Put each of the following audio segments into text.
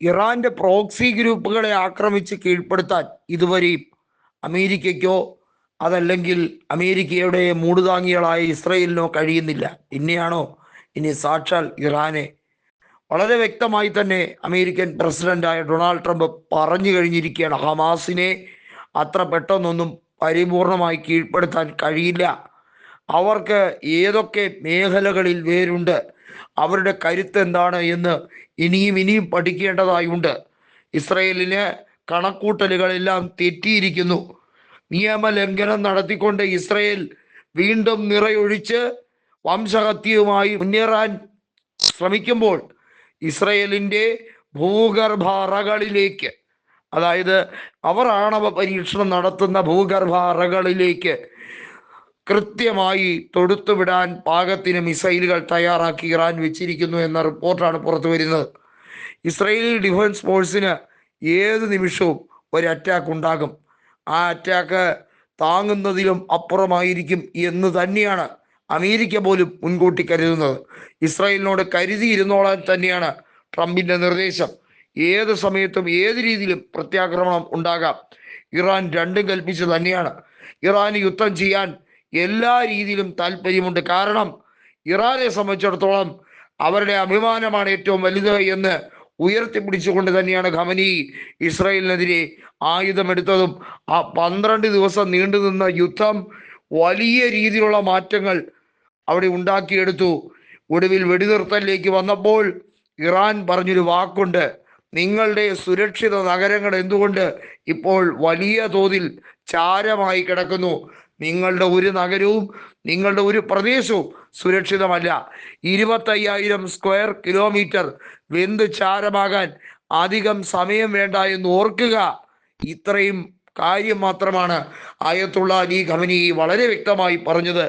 ഇറാന്റെ പ്രോക്സി ഗ്രൂപ്പുകളെ ആക്രമിച്ച് കീഴ്പ്പെടുത്താൻ ഇതുവരെയും അമേരിക്കയ്ക്കോ അതല്ലെങ്കിൽ അമേരിക്കയുടെ മൂടുതാങ്ങികളായ ഇസ്രയേലിനോ കഴിയുന്നില്ല. പിന്നെയാണോ ഇനി സാക്ഷാൽ ഇറാനെ? വളരെ വ്യക്തമായി തന്നെ അമേരിക്കൻ പ്രസിഡന്റായ ഡൊണാൾഡ് ട്രംപ് പറഞ്ഞു കഴിഞ്ഞിരിക്കുകയാണ്, ഹമാസിനെ അത്ര പെട്ടെന്നൊന്നും പരിപൂർണമായി കീഴ്പ്പെടുത്താൻ കഴിയില്ല. അവർക്ക് ഏതൊക്കെ മേഖലകളിൽ വേരുണ്ട്, അവരുടെ കരുത്ത് എന്താണ് എന്ന് ഇനിയും പഠിക്കേണ്ടതായുണ്ട്. ഇസ്രയേലിന് കണക്കൂട്ടലുകളെല്ലാം തെറ്റിയിരിക്കുന്നു. നിയമലംഘനം നടത്തിക്കൊണ്ട് ഇസ്രയേൽ വീണ്ടും നിറയൊഴിച്ച് വംശഹത്യയുമായി മുന്നേറാൻ ശ്രമിക്കുമ്പോൾ ഇസ്രയേലിൻ്റെ ഭൂഗർഭ അറകളിലേക്ക്, അതായത് അവർ ആണവ പരീക്ഷണം നടത്തുന്ന ഭൂഗർഭ അറകളിലേക്ക് കൃത്യമായി തൊടുത്തുവിടാൻ പാകത്തിന് മിസൈലുകൾ തയ്യാറാക്കി ഇറാൻ വെച്ചിരിക്കുന്നു എന്ന റിപ്പോർട്ടാണ് പുറത്തു വരുന്നത്. ഇസ്രയേലി ഡിഫൻസ് ഫോഴ്സിന് ഏത് നിമിഷവും ഒരു അറ്റാക്ക് ഉണ്ടാകും. ആ അറ്റാക്ക് താങ്ങുന്നതിലും അപ്പുറമായിരിക്കും എന്ന് തന്നെയാണ് അമേരിക്ക പോലും മുൻകൂട്ടി കരുതുന്നത്. ഇസ്രായേലിനോട് കരുതിയിരുന്നോളാൻ തന്നെയാണ് ട്രംപിന്റെ നിർദ്ദേശം. ഏത് സമയത്തും ഏത് രീതിയിലും പ്രത്യാക്രമണം ഉണ്ടാകാം. ഇറാൻ രണ്ടും കൽപ്പിച്ച് തന്നെയാണ്. ഇറാന് യുദ്ധം ചെയ്യാൻ എല്ലാ രീതിയിലും താല്പര്യമുണ്ട്. കാരണം ഇറാനെ സംബന്ധിച്ചിടത്തോളം അവരുടെ അഭിമാനമാണ് ഏറ്റവും വലുത് എന്ന് ഉയർത്തിപ്പിടിച്ചുകൊണ്ട് തന്നെയാണ് ഖമനി ഇസ്രായേലിനെതിരെ ആയുധമെടുത്തതും ആ 12 ദിവസം നീണ്ടുനിന്ന യുദ്ധം വലിയ രീതിയിലുള്ള മാറ്റങ്ങൾ അവിടെ ഉണ്ടാക്കിയെടുത്തു. ഒടുവിൽ വെടിനിർത്തലിലേക്ക് വന്നപ്പോൾ ഇറാൻ പറഞ്ഞൊരു വാക്കുണ്ട്: നിങ്ങളുടെ സുരക്ഷിത നഗരങ്ങൾ എന്തുകൊണ്ട് ഇപ്പോൾ വലിയ തോതിൽ ചാരമായി കിടക്കുന്നു? നിങ്ങളുടെ ഒരു നഗരവും നിങ്ങളുടെ ഒരു പ്രദേശവും സുരക്ഷിതമല്ല. 25,000 സ്ക്വയർ കിലോമീറ്റർ വെന്ത് ചാരമാകാൻ അധികം സമയം വേണ്ട എന്ന് ഓർക്കുക. ഇത്രയും കാര്യം മാത്രമാണ് ആയത്തുള്ള അലി ഖമനി വളരെ വ്യക്തമായി പറഞ്ഞത്.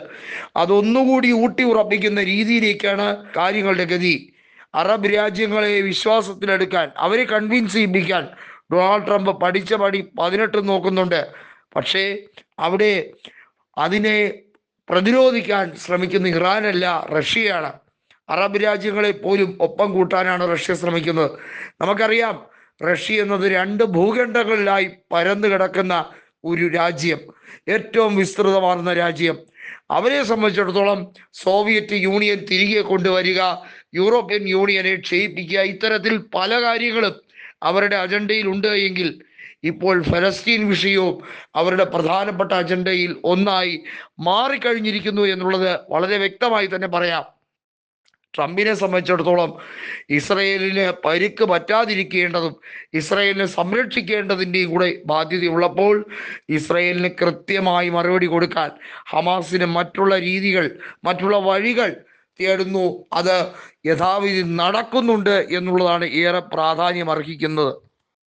അതൊന്നുകൂടി ഊട്ടി ഉറപ്പിക്കുന്ന രീതിയിലേക്കാണ് കാര്യങ്ങളുടെ ഗതി. അറബ് രാജ്യങ്ങളെ വിശ്വാസത്തിലെടുക്കാൻ, അവരെ കൺവിൻസ് ചെയ്യിപ്പിക്കാൻ ഡൊണാൾഡ് ട്രംപ് പഠിച്ച പടി 18 നോക്കുന്നുണ്ട്. പക്ഷേ അവിടെ അതിനെ പ്രതിരോധിക്കാൻ ശ്രമിക്കുന്ന ഇറാനല്ല, റഷ്യയാണ്. അറബ് രാജ്യങ്ങളെ പോലും ഒപ്പം കൂട്ടാനാണ് റഷ്യ ശ്രമിക്കുന്നത്. നമുക്കറിയാം, റഷ്യ എന്നത് 2 ഭൂഖണ്ഡങ്ങളിലായി പരന്നു കിടക്കുന്ന ഒരു രാജ്യം, ഏറ്റവും വിസ്തൃതമാർന്ന രാജ്യം. അവരെ സംബന്ധിച്ചിടത്തോളം സോവിയറ്റ് യൂണിയൻ തിരികെ കൊണ്ടുവരിക, യൂറോപ്യൻ യൂണിയനെ ക്ഷയിപ്പിക്കുക, ഇത്തരത്തിൽ പല കാര്യങ്ങളും അവരുടെ അജണ്ടയിൽ ഉണ്ട് എങ്കിൽ ഇപ്പോൾ ഫലസ്തീൻ വിഷയവും അവരുടെ പ്രധാനപ്പെട്ട അജണ്ടയിൽ ഒന്നായി മാറിക്കഴിഞ്ഞിരിക്കുന്നു എന്നുള്ളത് വളരെ വ്യക്തമായി തന്നെ പറയാം. ട്രംപിനെ സംബന്ധിച്ചിടത്തോളം ഇസ്രയേലിന് പരിക്ക് പറ്റാതിരിക്കേണ്ടതും ഇസ്രയേലിനെ സംരക്ഷിക്കേണ്ടതിൻ്റെയും കൂടെ ബാധ്യതയുള്ളപ്പോൾ ഇസ്രയേലിന് കൃത്യമായി മറുപടി കൊടുക്കാൻ ഹമാസിന് മറ്റുള്ള രീതികൾ, മറ്റുള്ള വഴികൾ തേടുന്നു. അത് യഥാവിധി നടക്കുന്നുണ്ട് എന്നുള്ളതാണ് ഏറെ പ്രാധാന്യം അർഹിക്കുന്നത്.